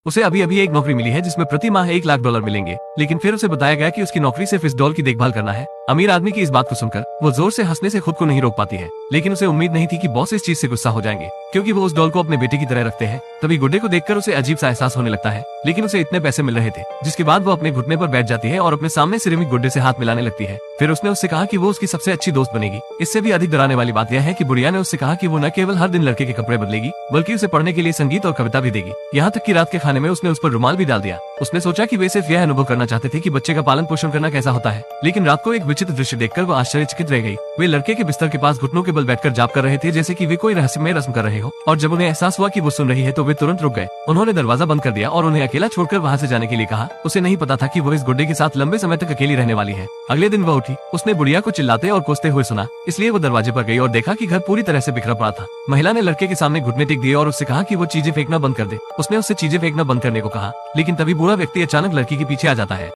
उसे अभी अभी एक नौकरी मिली है जिसमें प्रति माह $1 लाख मिलेंगे, लेकिन फिर उसे बताया गया कि उसकी नौकरी सिर्फ इस डॉल की देखभाल करना है। अमीर आदमी की इस बात को सुनकर वो जोर से हंसने से खुद को नहीं रोक पाती है, लेकिन उसे उम्मीद नहीं थी कि बॉस इस चीज से गुस्सा हो जाएंगे, क्योंकि वो उस डॉल को अपने बेटे की तरह रखते हैं। तभी गुड्डे को देखकर उसे अजीब सा एहसास होने लगता है, लेकिन उसे इतने पैसे मिल रहे थे, जिसके बाद वो अपने घुटने पर बैठ जाती है और अपने सामने सिरेमिक गुड्डे से हाथ मिलाने लगती है। फिर उसने उससे कहा कि वो उसकी सबसे अच्छी दोस्त बनेगी। इससे भी अधिक डराने वाली बात यह है कि बुढ़िया ने उससे कहा कि वो न केवल हर दिन लड़के के कपड़े बदलेगी, बल्कि उसे पढ़ने के लिए संगीत और कविता भी देगी। यहाँ तक कि रात के खाने में उसने उस पर रुमाल भी डाल दिया। उसने सोचा कि वे सिर्फ यह अनुभव करना चाहते थे कि बच्चे का पालन पोषण करना कैसा होता है, लेकिन रात को एक विचित्र दृश्य देखकर वो आश्चर्यचकित रह गई। वे लड़के के बिस्तर के पास घुटनों के बल बैठकर जाप कर रहे थे, जैसे कि वे कोई रहस्यमय रस्म कर रहे हो। और जब उन्हें एहसास हुआ कि वो सुन रही है तो वे तुरंत रुक गए। उन्होंने दरवाजा बंद कर दिया और उन्हें अकेला छोड़कर वहाँ से जाने के लिए कहा। उसे नहीं पता था कि वो इस गुड्डे के साथ लंबे समय तक अकेली रहने वाली है। अगले दिन वह उठी, उसने बुढ़िया को चिल्लाते और कोसते हुए सुना, इसलिए वो दरवाजे पर गई और देखा कि घर पूरी तरह से बिखरा पड़ा था। महिला ने लड़के के सामने घुटने टेक दिए और उससे कहा कि वो चीजें फेंकना बंद कर दे। उसने उससे चीजें फेंकना बंद करने को कहा, लेकिन तभी बूढ़ा व्यक्ति अचानक लड़की के पीछे आ जाता है।